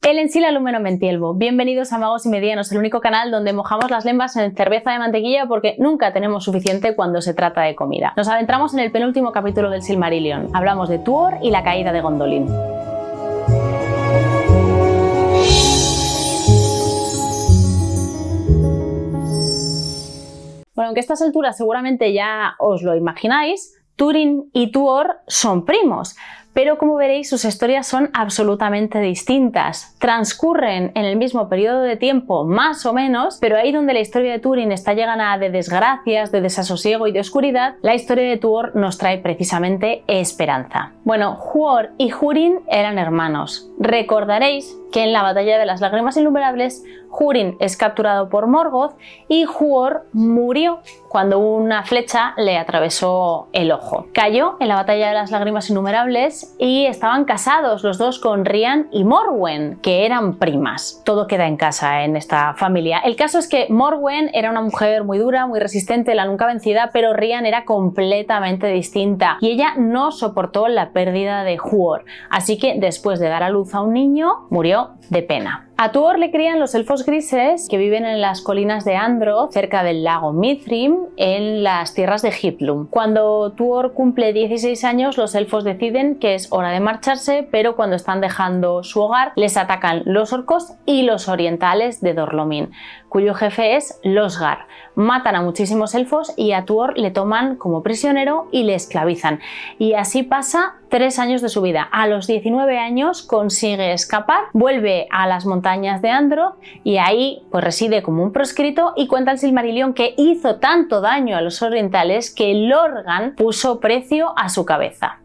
El Ensila Lumeno Mentielvo. Bienvenidos a Magos y Medianos, el único canal donde mojamos las lenguas en cerveza de mantequilla porque nunca tenemos suficiente cuando se trata de comida. Nos adentramos en el penúltimo capítulo del Silmarillion. Hablamos de Tuor y la caída de Gondolin. Bueno, aunque a estas alturas seguramente ya os lo imagináis, Túrin y Tuor son primos, pero como veréis sus historias son absolutamente distintas. Transcurren en el mismo periodo de tiempo, más o menos, pero ahí donde la historia de Túrin está llena de desgracias, de desasosiego y de oscuridad, la historia de Tuor nos trae precisamente esperanza. Bueno, Huor y Húrin eran hermanos. Recordaréis que en la batalla de las lágrimas innumerables, Húrin es capturado por Morgoth y Huor murió cuando una flecha le atravesó el ojo. Cayó en la batalla de las lágrimas innumerables y estaban casados los dos con Rian y Morwen, que eran primas. Todo queda en casa en esta familia. El caso es que Morwen era una mujer muy dura, muy resistente, la nunca vencida, pero Rian era completamente distinta y ella no soportó la pérdida de Huor. Así que después de dar a luz a un niño, murió de pena. A Tuor le crían los elfos grises que viven en las colinas de Androth, cerca del lago Mithrim, en las tierras de Hithlum. Cuando Tuor cumple 16 años, los elfos deciden que es hora de marcharse, pero cuando están dejando su hogar, les atacan los orcos y los orientales de Dor-lómin, cuyo jefe es Losgar. Matan a muchísimos elfos y a Tuor le toman como prisionero y le esclavizan. Y así pasa 3 años de su vida. A los 19 años consigue escapar, vuelve a las montañas de Androth y ahí pues reside como un proscrito y cuenta el Silmarillion que hizo tanto daño a los orientales que Lorgan puso precio a su cabeza.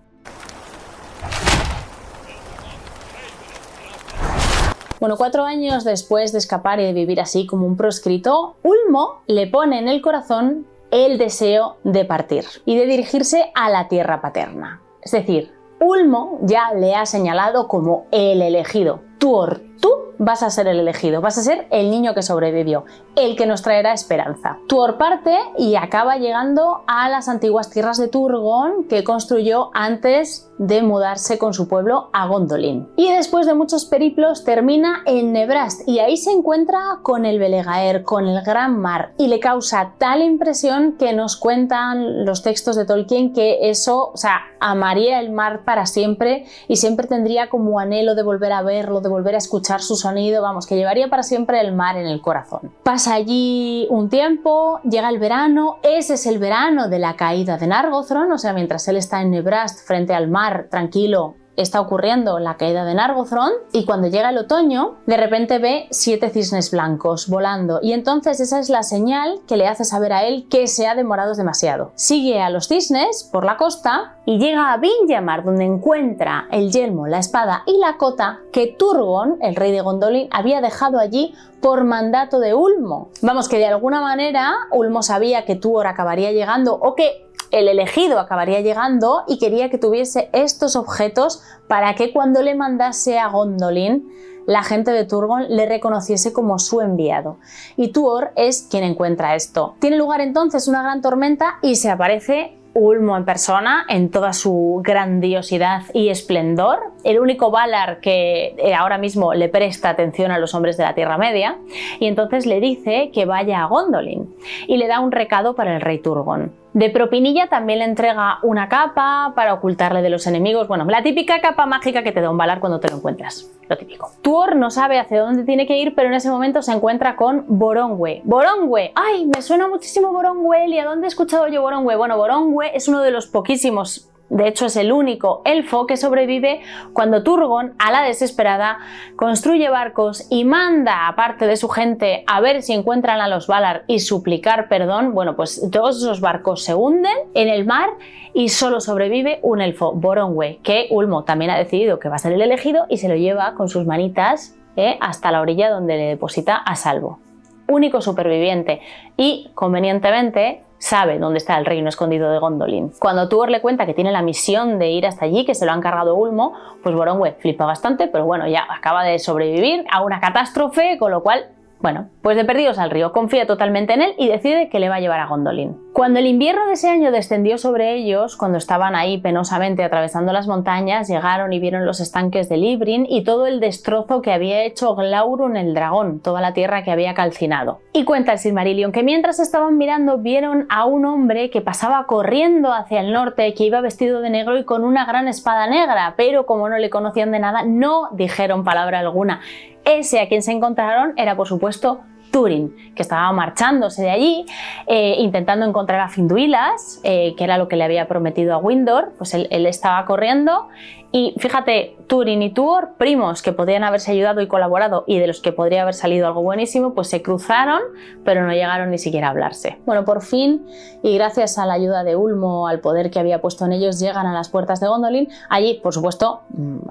Bueno, 4 años después de escapar y de vivir así como un proscrito, Ulmo le pone en el corazón el deseo de partir y de dirigirse a la tierra paterna. Es decir, Ulmo ya le ha señalado como el elegido. Tuor, tú vas a ser el elegido, vas a ser el niño que sobrevivió, el que nos traerá esperanza. Tuor parte y acaba llegando a las antiguas tierras de Turgon que construyó antes de mudarse con su pueblo a Gondolin. Y después de muchos periplos termina en Nebrast y ahí se encuentra con el Belegaer, con el Gran Mar, y le causa tal impresión que nos cuentan los textos de Tolkien que eso, o sea, amaría el mar para siempre y siempre tendría como anhelo de volver a verlo, de volver a escuchar su sonido, vamos, que llevaría para siempre el mar en el corazón. Pasa allí un tiempo, llega el verano, ese es el verano de la caída de Nargothrond, o sea, mientras él está en Nebrast frente al mar tranquilo, está ocurriendo la caída de Nargothrond, y cuando llega el otoño de repente ve 7 cisnes blancos volando y entonces esa es la señal que le hace saber a él que se ha demorado demasiado. Sigue a los cisnes por la costa y llega a Vindjamar, donde encuentra el yelmo, la espada y la cota que Turgon, el rey de Gondolin, había dejado allí por mandato de Ulmo. Vamos, que de alguna manera Ulmo sabía que Tuor acabaría llegando o que el elegido acabaría llegando y quería que tuviese estos objetos para que cuando le mandase a Gondolin, la gente de Turgon le reconociese como su enviado. Y Tuor es quien encuentra esto. Tiene lugar entonces una gran tormenta y se aparece Ulmo en persona, en toda su grandiosidad y esplendor, el único Valar que ahora mismo le presta atención a los hombres de la Tierra Media, y entonces le dice que vaya a Gondolin y le da un recado para el rey Turgon. De propinilla también le entrega una capa para ocultarle de los enemigos, bueno, la típica capa mágica que te da un Valar cuando te lo encuentras, lo típico. Tuor no sabe hacia dónde tiene que ir, pero en ese momento se encuentra con Borongwe. ¡Borongwe! ¡Ay! Me suena muchísimo Borongwe, ¿y a dónde he escuchado yo Borongwe? Bueno, Borongwe es uno de los poquísimos, de hecho es el único elfo que sobrevive cuando Turgon, a la desesperada, construye barcos y manda a parte de su gente a ver si encuentran a los Valar y suplicar perdón. Bueno, pues todos esos barcos se hunden en el mar y solo sobrevive un elfo, Borongwe, que Ulmo también ha decidido que va a ser el elegido y se lo lleva con sus manitas hasta la orilla donde le deposita a salvo. Único superviviente y, convenientemente, sabe dónde está el reino escondido de Gondolin. Cuando Tuor le cuenta que tiene la misión de ir hasta allí, que se lo ha encargado Ulmo, pues Borongwe flipa bastante, pero bueno, ya acaba de sobrevivir a una catástrofe, con lo cual Bueno, pues de perdidos al río, confía totalmente en él y decide que le va a llevar a Gondolin. Cuando el invierno de ese año descendió sobre ellos, cuando estaban ahí penosamente atravesando las montañas, llegaron y vieron los estanques de Librin y todo el destrozo que había hecho Glaurung el dragón, toda la tierra que había calcinado. Y cuenta el Silmarillion que mientras estaban mirando vieron a un hombre que pasaba corriendo hacia el norte, que iba vestido de negro y con una gran espada negra, pero como no le conocían de nada, no dijeron palabra alguna. Ese a quien se encontraron era, por supuesto, Túrin, que estaba marchándose de allí, intentando encontrar a Finduilas, que era lo que le había prometido a Windor. Pues él estaba corriendo y fíjate, Túrin y Tuor, primos que podrían haberse ayudado y colaborado y de los que podría haber salido algo buenísimo, pues se cruzaron, pero no llegaron ni siquiera a hablarse. Bueno, por fin, y gracias a la ayuda de Ulmo, al poder que había puesto en ellos, llegan a las puertas de Gondolin. Allí, por supuesto,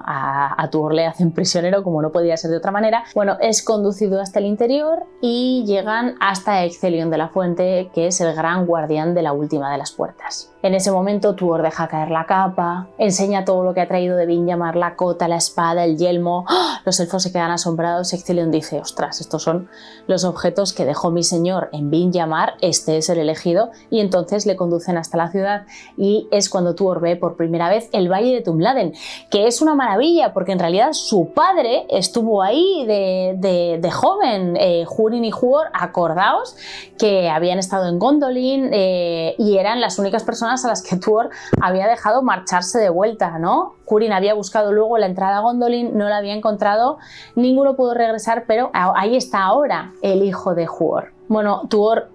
a Tuor le hacen prisionero, como no podía ser de otra manera. Bueno, es conducido hasta el interior y llegan hasta Ecthelion de la Fuente, que es el gran guardián de la última de las puertas. En ese momento Tuor deja caer la capa, enseña todo lo que ha traído de Vinyamar, la cota, la espada, el yelmo. ¡Oh! Los elfos se quedan asombrados. Ecthelion dice, ostras, estos son los objetos que dejó mi señor en Vinyamar, este es el elegido, y entonces le conducen hasta la ciudad y es cuando Tuor ve por primera vez el Valle de Tumladen, que es una maravilla porque en realidad su padre estuvo ahí de joven. Húrin y Huor, acordaos que habían estado en Gondolin y eran las únicas personas a las que Tuor había dejado marcharse de vuelta, ¿no? Húrin había buscado luego la entrada a Gondolin, no la había encontrado, ninguno pudo regresar, pero ahí está ahora el hijo de Huor. Bueno, Tuor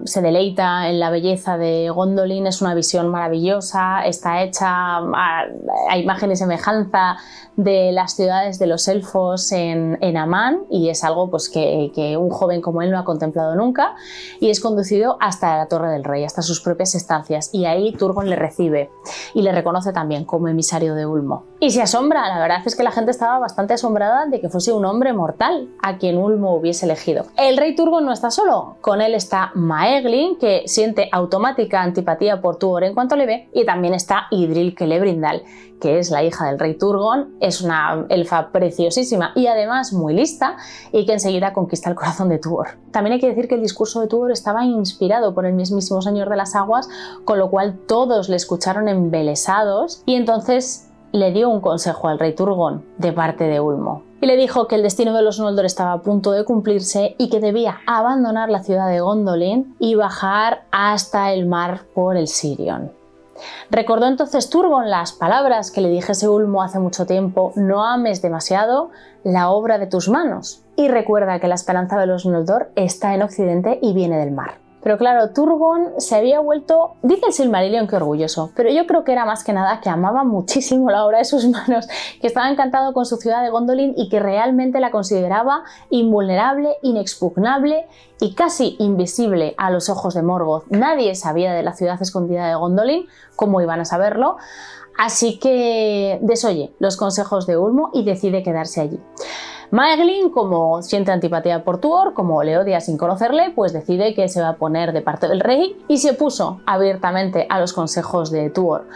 se deleita en la belleza de Gondolin, es una visión maravillosa, está hecha a imagen y semejanza de las ciudades de los elfos en Aman y es algo pues, que un joven como él no ha contemplado nunca y es conducido hasta la Torre del Rey, hasta sus propias estancias y ahí Turgon le recibe y le reconoce también como emisario de Ulmo. Y se asombra, la verdad es que la gente estaba bastante asombrada de que fuese un hombre mortal a quien Ulmo hubiese elegido. El rey Turgon no está solo, con él está Maeglin, que siente automática antipatía por Tuor en cuanto le ve, y también está Idril Celebrindal, que es la hija del rey Turgon, es una elfa preciosísima y además muy lista y que enseguida conquista el corazón de Tuor. También hay que decir que el discurso de Tuor estaba inspirado por el mismísimo Señor de las Aguas, con lo cual todos le escucharon embelesados y entonces le dio un consejo al rey Turgon de parte de Ulmo. Y le dijo que el destino de los Noldor estaba a punto de cumplirse y que debía abandonar la ciudad de Gondolin y bajar hasta el mar por el Sirion. Recordó entonces Turgon las palabras que le dijese Ulmo hace mucho tiempo: no ames demasiado la obra de tus manos. Y recuerda que la esperanza de los Noldor está en Occidente y viene del mar. Pero claro, Turgon se había vuelto, dice el Silmarillion que orgulloso, pero yo creo que era más que nada que amaba muchísimo la obra de sus manos, que estaba encantado con su ciudad de Gondolin y que realmente la consideraba invulnerable, inexpugnable y casi invisible a los ojos de Morgoth. Nadie sabía de la ciudad escondida de Gondolin, ¿cómo iban a saberlo? Así que desoye los consejos de Ulmo y decide quedarse allí. Maeglin, como siente antipatía por Tuor, como le odia sin conocerle, pues decide que se va a poner de parte del rey y se opuso abiertamente a los consejos de Tuor.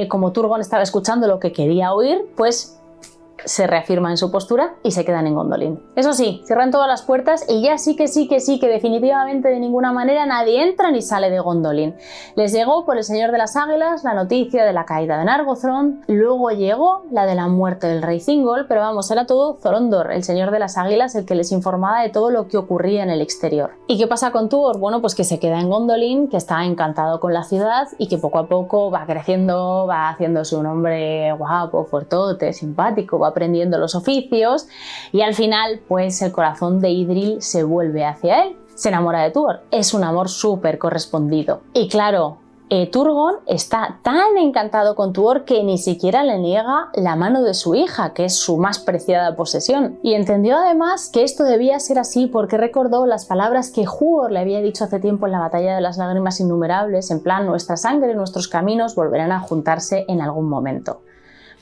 Como Turgon estaba escuchando lo que quería oír, pues se reafirma en su postura y se quedan en Gondolin. Eso sí, cierran todas las puertas y ya sí que definitivamente de ninguna manera nadie entra ni sale de Gondolin. Les llegó por el Señor de las Águilas la noticia de la caída de Nargothrond, luego llegó la de la muerte del rey Thingol, pero vamos, era todo Thorondor, el Señor de las Águilas, el que les informaba de todo lo que ocurría en el exterior. ¿Y qué pasa con Tuor? Bueno, pues que se queda en Gondolin, que está encantado con la ciudad y que poco a poco va creciendo, va haciéndose un hombre guapo, fuertote, simpático, va aprendiendo los oficios y al final pues el corazón de Idril se vuelve hacia él, se enamora de Tuor, es un amor súper correspondido y claro, Turgon está tan encantado con Tuor que ni siquiera le niega la mano de su hija, que es su más preciada posesión, y entendió además que esto debía ser así porque recordó las palabras que Huor le había dicho hace tiempo en la batalla de las lágrimas innumerables, en plan nuestra sangre y nuestros caminos volverán a juntarse en algún momento.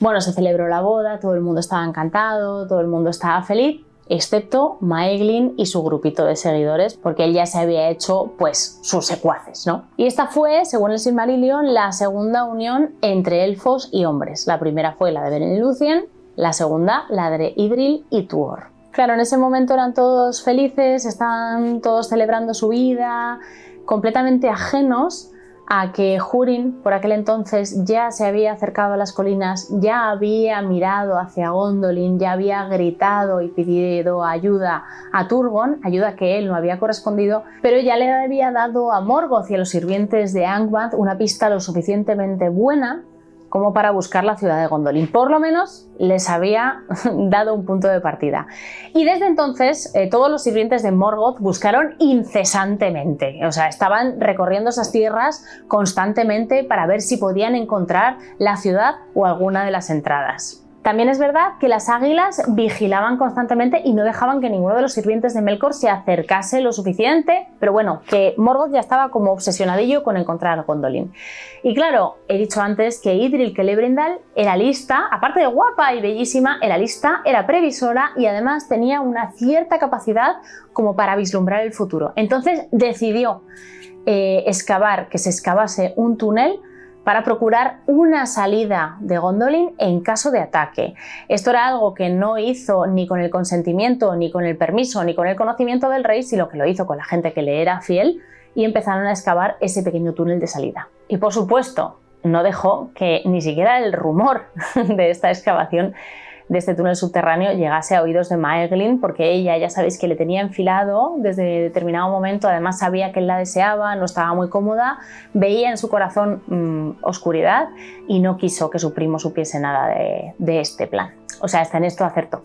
Bueno, se celebró la boda, todo el mundo estaba encantado, todo el mundo estaba feliz, excepto Maeglin y su grupito de seguidores, porque él ya se había hecho, pues, sus secuaces, ¿no? Y esta fue, según el Silmarillion, la segunda unión entre elfos y hombres. La primera fue la de Beren y Lúthien, la segunda la de Idril y Tuor. Claro, en ese momento eran todos felices, estaban todos celebrando su vida, completamente ajenos a que Húrin por aquel entonces ya se había acercado a las colinas, ya había mirado hacia Gondolin, ya había gritado y pedido ayuda a Turgon, ayuda que él no había correspondido, pero ya le había dado a Morgoth y a los sirvientes de Angband una pista lo suficientemente buena como para buscar la ciudad de Gondolin. Por lo menos les había dado un punto de partida. Y desde entonces todos los sirvientes de Morgoth buscaron incesantemente. O sea, estaban recorriendo esas tierras constantemente para ver si podían encontrar la ciudad o alguna de las entradas. También es verdad que las águilas vigilaban constantemente y no dejaban que ninguno de los sirvientes de Melkor se acercase lo suficiente, pero bueno, que Morgoth ya estaba como obsesionadillo con encontrar a Gondolin. Y claro, he dicho antes que Idril Celebrimbor era lista, aparte de guapa y bellísima, era lista, era previsora y además tenía una cierta capacidad como para vislumbrar el futuro. Entonces decidió que se excavase un túnel para procurar una salida de Gondolin en caso de ataque. Esto era algo que no hizo ni con el consentimiento, ni con el permiso, ni con el conocimiento del rey, sino que lo hizo con la gente que le era fiel y empezaron a excavar ese pequeño túnel de salida. Y por supuesto, no dejó que ni siquiera el rumor de esta excavación de este túnel subterráneo llegase a oídos de Maeglin, porque ella, ya sabéis que le tenía enfilado desde determinado momento, además sabía que él la deseaba, no estaba muy cómoda, veía en su corazón oscuridad y no quiso que su primo supiese nada de este plan. O sea, hasta en esto acertó.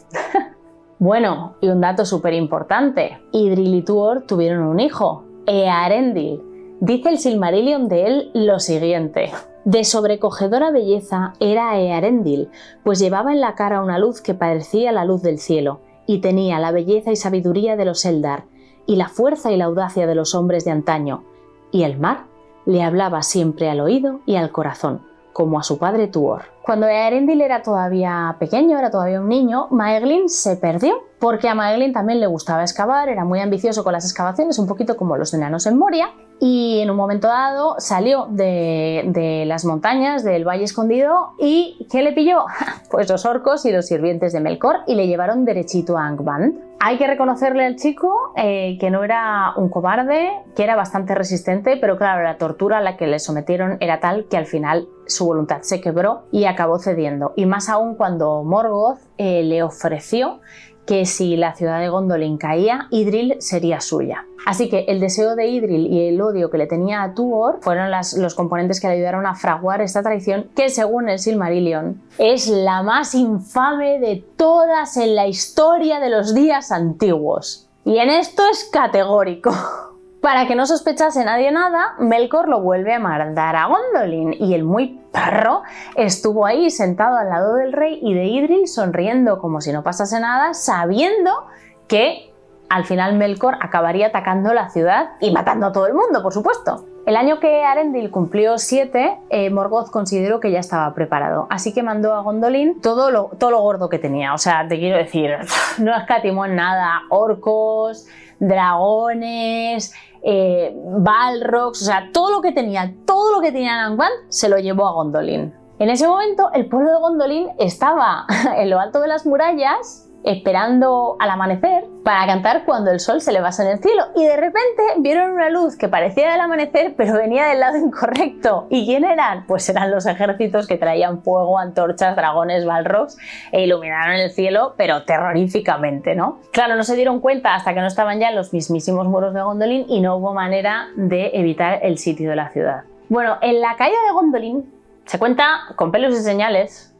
Bueno, y un dato súper importante, Idril y Tuor tuvieron un hijo, Eärendil. Dice el Silmarillion de él lo siguiente: de sobrecogedora belleza era Eärendil, pues llevaba en la cara una luz que parecía la luz del cielo, y tenía la belleza y sabiduría de los Eldar, y la fuerza y la audacia de los hombres de antaño, y el mar le hablaba siempre al oído y al corazón, como a su padre Tuor. Cuando Eärendil era todavía pequeño, era todavía un niño, Maeglin se perdió, porque a Maeglin también le gustaba excavar, era muy ambicioso con las excavaciones, un poquito como los enanos en Moria, y en un momento dado salió de las montañas del Valle Escondido y ¿qué le pilló? Pues los orcos y los sirvientes de Melkor y le llevaron derechito a Angband. Hay que reconocerle al chico que no era un cobarde, que era bastante resistente, pero claro, la tortura a la que le sometieron era tal que al final su voluntad se quebró y acabó cediendo. Y más aún cuando Morgoth le ofreció que si la ciudad de Gondolin caía, Idril sería suya. Así que el deseo de Idril y el odio que le tenía a Tuor fueron los componentes que le ayudaron a fraguar esta traición que, según el Silmarillion, es la más infame de todas en la historia de los días antiguos. Y en esto es categórico. Para que no sospechase nadie nada, Melkor lo vuelve a mandar a Gondolin y el muy perro estuvo ahí sentado al lado del rey y de Idril sonriendo como si no pasase nada, sabiendo que al final Melkor acabaría atacando la ciudad y matando a todo el mundo, por supuesto. El año que Eärendil cumplió 7, Morgoth consideró que ya estaba preparado, así que mandó a Gondolin todo lo gordo que tenía. O sea, te quiero decir, no escatimó en nada, orcos, dragones, balrogs, o sea, todo lo que tenía en Angband se lo llevó a Gondolin. En ese momento el pueblo de Gondolin estaba en lo alto de las murallas esperando al amanecer para cantar cuando el sol se levase en el cielo y de repente vieron una luz que parecía del amanecer pero venía del lado incorrecto. ¿Y quién eran? Pues eran los ejércitos que traían fuego, antorchas, dragones, balrogs e iluminaron el cielo pero terroríficamente, ¿no? Claro, no se dieron cuenta hasta que no estaban ya en los mismísimos muros de Gondolin y no hubo manera de evitar el sitio de la ciudad. Bueno, en la caída de Gondolin se cuenta con pelos y señales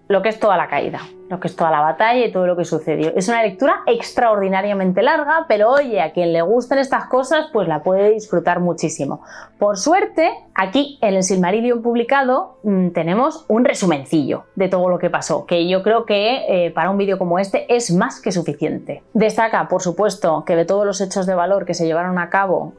lo que es toda la caída, lo que es toda la batalla y todo lo que sucedió. Es una lectura extraordinariamente larga, pero oye, a quien le gusten estas cosas, pues la puede disfrutar muchísimo. Por suerte, aquí en el Silmarillion publicado tenemos un resumencillo de todo lo que pasó, que yo creo que para un vídeo como este es más que suficiente. Destaca, por supuesto, que de todos los hechos de valor que se llevaron a cabo,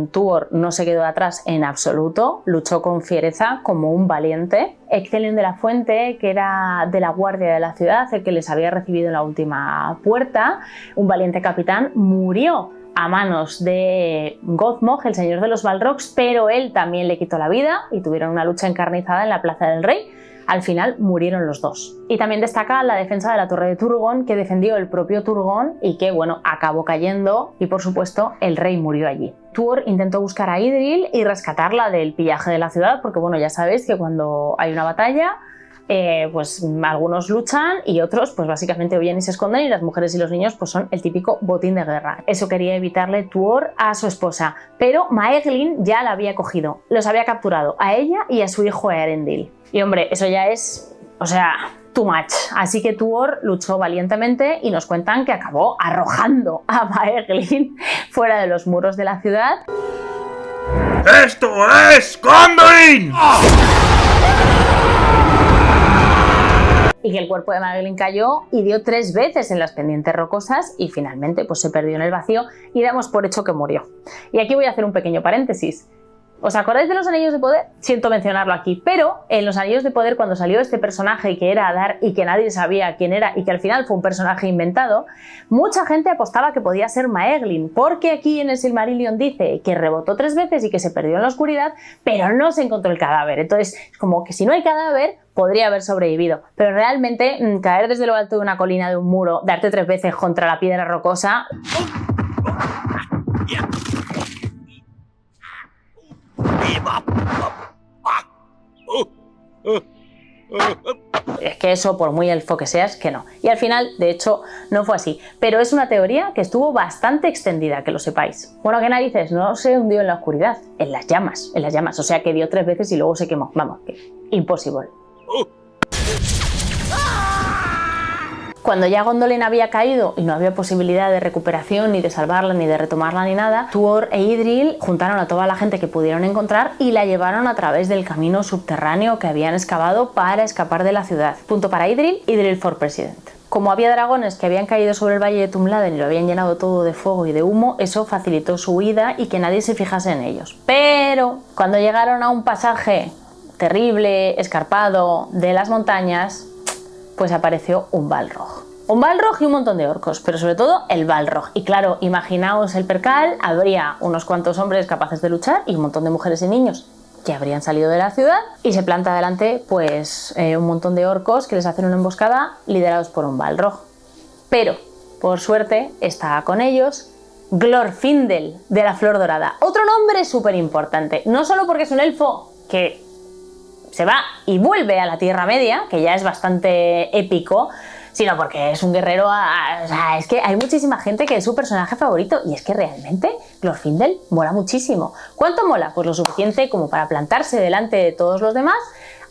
Tuor no se quedó atrás en absoluto, luchó con fiereza como un valiente. Excelion de la Fuente, que era de la guardia de la ciudad, el que les había recibido en la última puerta, un valiente capitán, murió a manos de Gothmog, el señor de los Balrogs, pero él también le quitó la vida y tuvieron una lucha encarnizada en la Plaza del Rey, Al final murieron los dos. Y también destaca la defensa de la torre de Turgon, que defendió el propio Turgon y que, bueno, acabó cayendo y, por supuesto, el rey murió allí. Tuor intentó buscar a Idril y rescatarla del pillaje de la ciudad, porque, bueno, ya sabéis que cuando hay una batalla, pues algunos luchan y otros pues básicamente huyen y se esconden, y las mujeres y los niños pues son el típico botín de guerra. Eso quería evitarle Tuor a su esposa, pero Maeglin ya la había cogido, los había capturado a ella y a su hijo Eärendil. Y hombre, eso ya es, o sea, too much. Así que Tuor luchó valientemente y nos cuentan que acabó arrojando a Maeglin fuera de los muros de la ciudad. ¡Esto es Gondolin! Y que el cuerpo de Maeglin cayó y dio 3 veces en las pendientes rocosas y finalmente pues se perdió en el vacío y damos por hecho que murió. Y aquí voy a hacer un pequeño paréntesis. ¿Os acordáis de los Anillos de Poder? Siento mencionarlo aquí, pero en los Anillos de Poder, cuando salió este personaje que era Adar y que nadie sabía quién era y que al final fue un personaje inventado, mucha gente apostaba que podía ser Maeglin, porque aquí en el Silmarillion dice que rebotó 3 veces y que se perdió en la oscuridad, pero no se encontró el cadáver. Entonces, como que si no hay cadáver, podría haber sobrevivido. Pero realmente, caer desde lo alto de una colina, de un muro, darte 3 veces contra la piedra rocosa... Es que eso, por muy elfo que seas, que no. Y al final, de hecho, no fue así. Pero es una teoría que estuvo bastante extendida, que lo sepáis. Bueno, ¿qué narices? No se hundió en la oscuridad, en las llamas, en las llamas. O sea, que dio 3 veces y luego se quemó. Vamos, que imposible. Cuando ya Gondolin había caído y no había posibilidad de recuperación, ni de salvarla, ni de retomarla, ni nada, Tuor e Idril juntaron a toda la gente que pudieron encontrar y la llevaron a través del camino subterráneo que habían excavado para escapar de la ciudad. Punto para Idril, Idril for President. Como había dragones que habían caído sobre el valle de Tumladen y lo habían llenado todo de fuego y de humo, eso facilitó su huida y que nadie se fijase en ellos. Pero cuando llegaron a un pasaje terrible, escarpado, de las montañas, pues apareció un Balrog. Un Balrog y un montón de orcos, pero sobre todo el Balrog. Y claro, imaginaos el percal, habría unos cuantos hombres capaces de luchar y un montón de mujeres y niños que habrían salido de la ciudad, y se planta delante pues un montón de orcos que les hacen una emboscada liderados por un Balrog. Pero, por suerte, está con ellos Glorfindel de la Flor Dorada. Otro nombre súper importante, no solo porque es un elfo que se va y vuelve a la Tierra Media, que ya es bastante épico, sino porque es un guerrero... O sea, es que hay muchísima gente que es su personaje favorito, y es que realmente Glorfindel mola muchísimo. ¿Cuánto mola? Pues lo suficiente como para plantarse delante de todos los demás,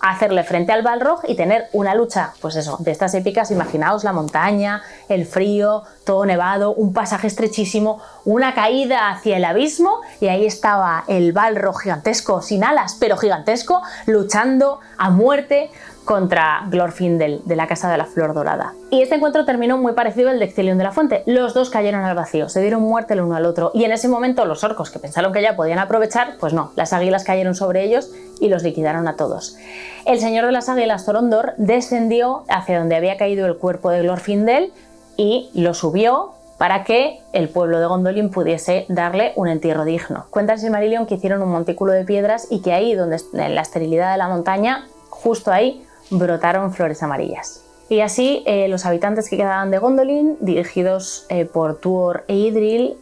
hacerle frente al Balrog y tener una lucha, pues eso, de estas épicas. Imaginaos la montaña, el frío, todo nevado, un pasaje estrechísimo, una caída hacia el abismo, y ahí estaba el Balrog gigantesco, sin alas, pero gigantesco, luchando a muerte contra Glorfindel de la Casa de la Flor Dorada. Y este encuentro terminó muy parecido al de Excelión de la Fuente. Los dos cayeron al vacío, se dieron muerte el uno al otro, y en ese momento los orcos, que pensaron que ya podían aprovechar, pues no, las águilas cayeron sobre ellos y los liquidaron a todos. El señor de las águilas, Thorondor, descendió hacia donde había caído el cuerpo de Glorfindel y lo subió para que el pueblo de Gondolin pudiese darle un entierro digno. Cuenta el Silmarillion que hicieron un montículo de piedras y que ahí, donde, en la esterilidad de la montaña, justo ahí, brotaron flores amarillas. Y así los habitantes que quedaban de Gondolin, dirigidos por Tuor e Idril,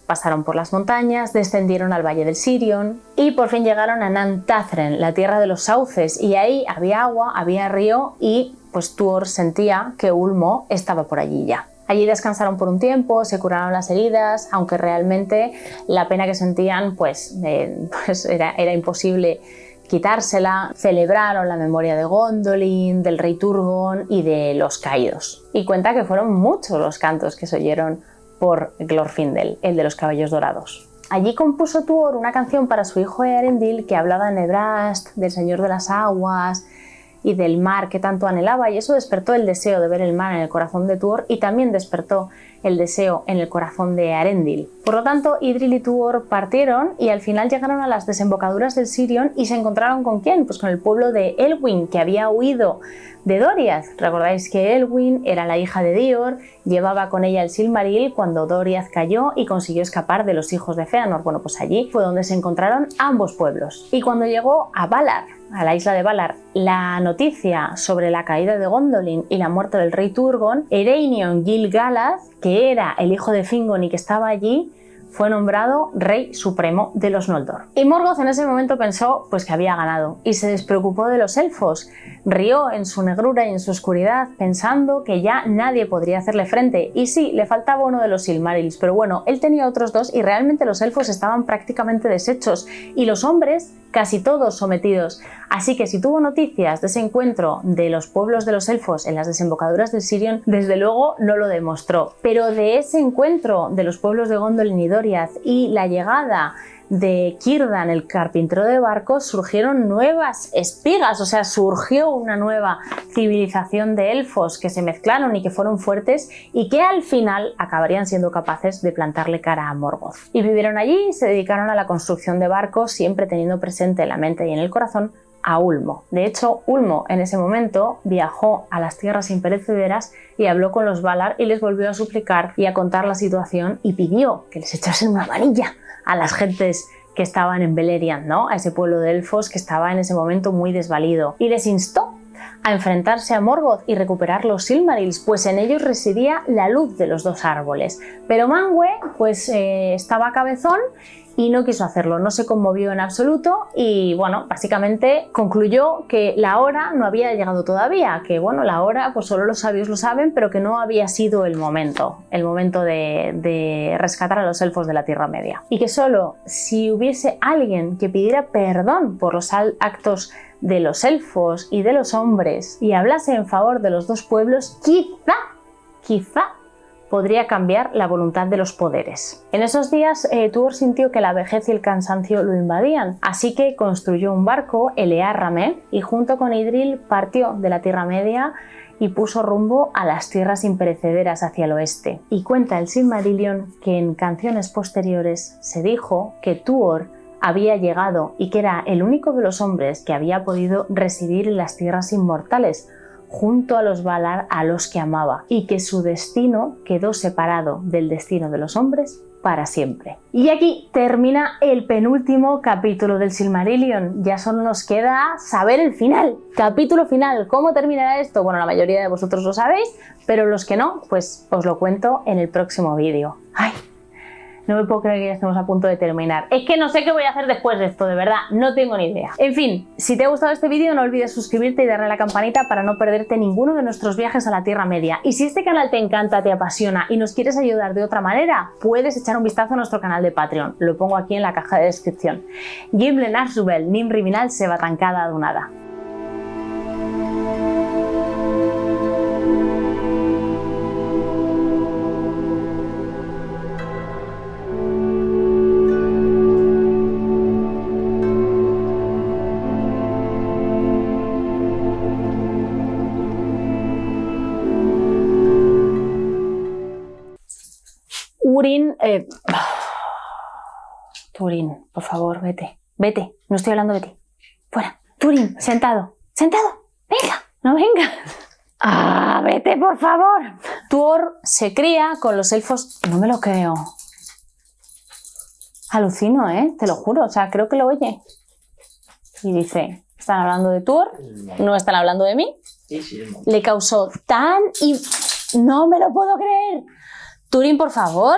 pasaron por las montañas, descendieron al valle del Sirion y por fin llegaron a Nantathren, la tierra de los sauces, y ahí había agua, había río, y pues Tuor sentía que Ulmo estaba por allí ya. Allí descansaron por un tiempo, se curaron las heridas, aunque realmente la pena que sentían pues era imposible quitársela. Celebraron la memoria de Gondolin, del rey Turgon y de los caídos. Y cuenta que fueron muchos los cantos que se oyeron por Glorfindel, el de los cabellos dorados. Allí compuso Tuor una canción para su hijo Eärendil que hablaba de Nebrast, del señor de las aguas y del mar que tanto anhelaba, y eso despertó el deseo de ver el mar en el corazón de Tuor, y también despertó el deseo en el corazón de Eärendil. Por lo tanto, Idril y Tuor partieron y al final llegaron a las desembocaduras del Sirion y se encontraron ¿con quién? Pues con el pueblo de Elwyn, que había huido de Doriath. Recordáis que Elwyn era la hija de Dior, llevaba con ella el Silmaril cuando Doriath cayó y consiguió escapar de los hijos de Fëanor. Bueno, pues allí fue donde se encontraron ambos pueblos. Y cuando llegó a Valar, a la isla de Valar, la noticia sobre la caída de Gondolin y la muerte del rey Turgon, Ereinion Gil-galad, que era el hijo de Fingon y que estaba allí, fue nombrado rey supremo de los Noldor. Y Morgoth en ese momento pensó pues que había ganado y se despreocupó de los elfos. Rió en su negrura y en su oscuridad pensando que ya nadie podría hacerle frente. Y sí, le faltaba uno de los Silmarils, pero bueno, él tenía otros dos y realmente los elfos estaban prácticamente deshechos y los hombres casi todos sometidos. Así que si tuvo noticias de ese encuentro de los pueblos de los elfos en las desembocaduras del Sirion, desde luego no lo demostró. Pero de ese encuentro de los pueblos de Gondolin y Doriath y la llegada de Círdan, el carpintero de barcos, surgieron nuevas espigas, o sea, surgió una nueva civilización de elfos que se mezclaron y que fueron fuertes y que al final acabarían siendo capaces de plantarle cara a Morgoth. Y vivieron allí y se dedicaron a la construcción de barcos, siempre teniendo presente en la mente y en el corazón a Ulmo. De hecho, Ulmo en ese momento viajó a las tierras imperecederas y habló con los Valar y les volvió a suplicar y a contar la situación y pidió que les echasen una manilla a las gentes que estaban en Beleriand, ¿no? A ese pueblo de elfos que estaba en ese momento muy desvalido. Y les instó a enfrentarse a Morgoth y recuperar los Silmarils, pues en ellos residía la luz de los dos árboles. Pero Manwë pues estaba cabezón y no quiso hacerlo, no se conmovió en absoluto y bueno, básicamente concluyó que la hora no había llegado todavía, que bueno, la hora pues solo los sabios lo saben, pero que no había sido el momento de rescatar a los elfos de la Tierra Media. Y que solo si hubiese alguien que pidiera perdón por los actos de los elfos y de los hombres y hablase en favor de los dos pueblos, quizá podría cambiar la voluntad de los poderes. En esos días Tuor sintió que la vejez y el cansancio lo invadían, así que construyó un barco, el Eárrame, y junto con Idril partió de la Tierra Media y puso rumbo a las tierras imperecederas hacia el oeste. Y cuenta el Silmarillion que en canciones posteriores se dijo que Tuor había llegado y que era el único de los hombres que había podido residir en las tierras inmortales, junto a los Valar a los que amaba, y que su destino quedó separado del destino de los hombres para siempre. Y aquí termina el penúltimo capítulo del Silmarillion. Ya solo nos queda saber el final. Capítulo final. ¿Cómo terminará esto? Bueno, la mayoría de vosotros lo sabéis, pero los que no, pues os lo cuento en el próximo vídeo. ¡Ay! No me puedo creer que ya estemos a punto de terminar. Es que no sé qué voy a hacer después de esto, de verdad, no tengo ni idea. En fin, si te ha gustado este vídeo no olvides suscribirte y darle a la campanita para no perderte ninguno de nuestros viajes a la Tierra Media. Y si este canal te encanta, te apasiona y nos quieres ayudar de otra manera, puedes echar un vistazo a nuestro canal de Patreon. Lo pongo aquí en la caja de descripción. Gimle Narsubel, Nim Riminal, Seba Tancada Donada. Turin, por favor, vete. Vete, no estoy hablando de ti. Fuera. Turin, sentado. Sentado. Venga, no vengas. Ah, vete, por favor. Tuor se cría con los elfos. No me lo creo. Alucino, te lo juro. O sea, creo que lo oye. Y dice, ¿están hablando de Tuor? ¿No están hablando de mí? Le causó tan... No me lo puedo creer. Turin, por favor.